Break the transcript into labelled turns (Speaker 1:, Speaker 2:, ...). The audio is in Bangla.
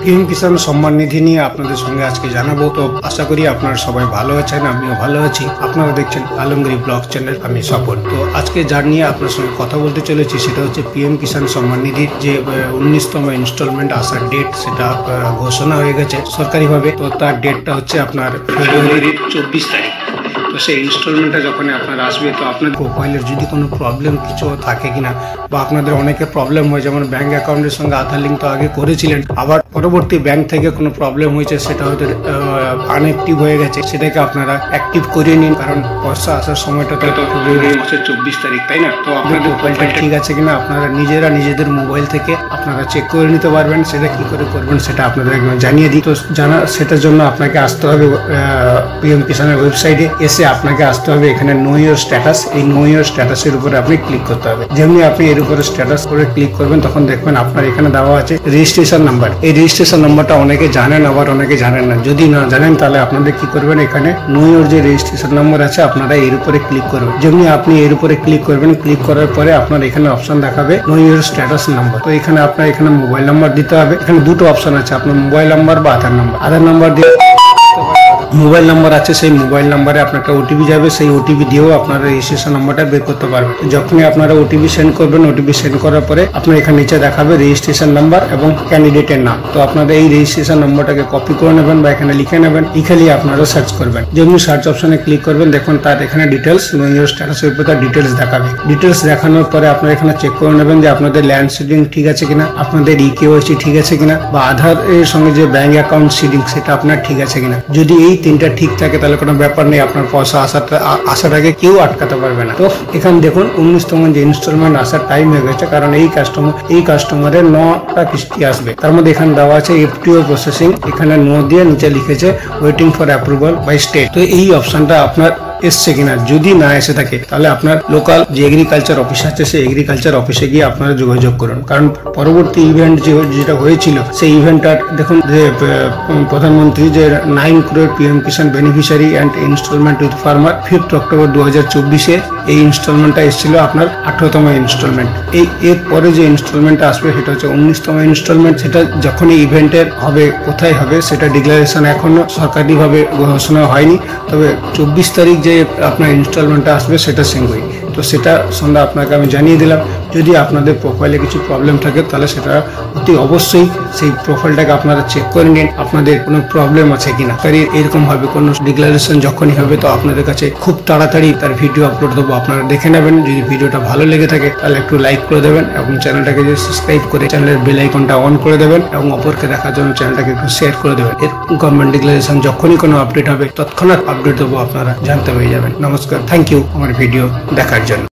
Speaker 1: পিএম কিষাণ সম্মান নিধি নিয়ে আপনাদের সঙ্গে আজকে জানাবো। তো আশা করি আপনারা সবাই ভালো আছেন, আমিও ভালো আছি। আপনারা দেখছেন আলমগীর ব্লগ চ্যানেল, আমি সফল। তো আজকে যার নিয়ে আপনার সঙ্গে কথা বলতে চলেছি সেটা হচ্ছে পিএম কিষাণ সম্মান নিধির যে 19তম ইনস্টলমেন্ট আসার ডেট, সেটা ঘোষণা হয়ে গেছে সরকারিভাবে। তো তার ডেটটা হচ্ছে আপনার ফেব্রুয়ারির 24 তারিখ। তো সেই ইনস্টলমেন্টটা যখন আপনার আসবে, তো আপনার প্রোফাইলের যদি কোনো প্রবলেম কিছু থাকে কিনা, বা আপনাদের অনেকে প্রবলেম হয়, যেমন ব্যাংক অ্যাকাউন্টের সঙ্গে আধার লিঙ্ক তো আগে করেছিলেন, আবার পরবর্তী ব্যাংক থেকে কোনো প্রবলেম হয়েছে, সেটা হয়তো আনঅ্যাক্টিভ হয়ে গেছে, সেটাকে আপনারা অ্যাক্টিভ করে নিন। কারণ পয়সা আসার সময়টা তো ফেব্রুয়ারি মাসের 24 তারিখ, তাই না? তো আপনাদের প্রোফাইলটা ঠিক আছে কিনা আপনারা নিজেদের মোবাইল থেকে আপনারা চেক করে নিতে পারবেন। সেটা কি করে করবেন সেটা আপনাদের জানিয়ে দিই। তো সেটার জন্য আপনাকে আসতে হবে পিএম কিষাণের ওয়েবসাইটে। এসে আপনাকে আসতে হবে এখানে নো ইওর স্ট্যাটাস। এই নো ইওর স্ট্যাটাসের উপরে আপনি ক্লিক করতে হবে। যেমনি আপনি এর উপরে স্ট্যাটাস করে ক্লিক করবেন, তখন দেখবেন আপনার এখানে দেওয়া আছে রেজিস্ট্রেশন নাম্বার। এই রেজিস্ট্রেশন নাম্বারটা অনেকে জানেন, আবার অনেকে জানেন না। যদি না জানেন তাহলে আপনাদের কি করবেন, এখানে নো ইওর যে রেজিস্ট্রেশন নাম্বার আছে আপনারা এর উপরে ক্লিক করবেন। যেমনি আপনি এর উপরে ক্লিক করবেন, ক্লিক করার পরে আপনার এখানে অপশন দেখাবে নো ইওর স্ট্যাটাস নাম্বার। তো এখানে আপনার এখানে মোবাইল নাম্বার দিতে হবে। এখানে দুটো অপশন আছে, আপনার মোবাইল নাম্বার বা আধার নাম্বার। আধার নাম্বার দিয়ে মোবাইল নাম্বার আছে, সেই মোবাইল নাম্বারে আপনার একটা ওটিপি যাবে। সেই ওটিপি দিয়েও আপনারা রেজিস্ট্রেশন নাম্বারটা বের করতে পারবেন। যখনই আপনারা ওটিপি সেন্ড করবেন, ওটিপি সেন্ড করার পরে আপনার এখানে নিচে দেখাবে রেজিস্ট্রেশন নাম্বার এবং ক্যান্ডিডেটের নাম। তো আপনারা এই রেজিস্ট্রেশন নাম্বারটাকে কপি করে নেবেন বা এখানে লিখে নেবেন। লিখে আপনারা সার্চ করবেন। যেমনি সার্চ অপশনে ক্লিক করবেন, দেখুন তার এখানে ডিটেলস, নো ইওর স্ট্যাটাসের উপর তার ডিটেলস দেখাবে। ডিটেলস দেখানোর পরে আপনারা এখানে চেক করে নেবেন যে আপনাদের ল্যান্ড সিডিং ঠিক আছে কিনা, আপনাদের ইকেওয়াইসি ঠিক আছে কিনা, বা আধার এর সঙ্গে যে ব্যাংক অ্যাকাউন্ট সিডিং সেটা আপনার ঠিক আছে কিনা। যদি এই তিনটা ঠিক থাকে তাহলে কোনো ব্যাপার নেই, আপনার পয়সা আসার আগে কেউ আটকাতে পারবে না। তো এখানে দেখুন 19তম যে ইনস্টলমেন্ট আসার টাইম হয়ে গেছে, কারণ এই কাস্টমারের 9টা কিস্তি আসবে। তার মধ্যে এখানে দেওয়া আছে এফটিও প্রসেসিং, এখানে নো দিয়ে নিচে লিখেছে waiting for approval by state. তো এই অপশনটা আপনার এসছে কিনা, যদি না এসে থাকে তাহলে আপনার লোকাল যে এগ্রিকালচার অফিস আছে সেই এগ্রিকালচার অফিসে গিয়ে আপনারা যোগাযোগ করুন। কারণ পরবর্তী ইভেন্ট যেটা হয়েছিল, সেই ইভেন্টটা দেখুন যে প্রধানমন্ত্রী যে 9 crore PM Kisan beneficiary and instalment with farmer 5 October 2024 এই ইনস্টলমেন্টটা এসেছিল আপনার 18তম ইনস্টলমেন্ট। এর পরে যে ইনস্টলমেন্টটা আসবে সেটা হচ্ছে 19তম ইনস্টলমেন্ট। সেটা যখন এই ইভেন্টের হবে, কোথায় হবে সেটা ডিক্লারেশন এখনো সরকারিভাবে ঘোষণা হয়নি। তবে 24 তারিখ যে আপনার ইনস্টলমেন্টটা আসবে সেটা সিঙ্গুই। তো সেটা সন্ধ্যা আপনাকে আমি জানিয়ে দিলাম। যদি আপনাদের প্রোফাইলে কিছু প্রবলেম থাকে তাহলে সেটা অতি অবশ্যই সেই প্রোফাইলটাকে আপনারা চেক করে নিন, আপনাদের কোনো প্রবলেম আছে কিনা। এরকম ভাবে কোনো ডিক্লারেশন যখনই হবে, তো আপনাদের কাছে খুব তাড়াতাড়ি তার ভিডিও আপলোড দেবো, আপনারা দেখে নেবেন। যদি ভিডিওটা ভালো লেগে থাকে তাহলে একটু লাইক করে দেবেন এবং চ্যানেলটাকে সাবস্ক্রাইব করে চ্যানেলের বেল আইকনটা অন করে দেবেন এবং অপরকে দেখার জন্য চ্যানেলটাকে একটু শেয়ার করে দেবেন। এর গভর্নমেন্ট ডিক্লারেশন যখনই কোনো আপডেট হবে তৎক্ষণাৎ আপডেট দেবো, আপনারা জানতে পেরে যাবেন। নমস্কার, থ্যাংক ইউ আমার ভিডিও দেখার জন্য।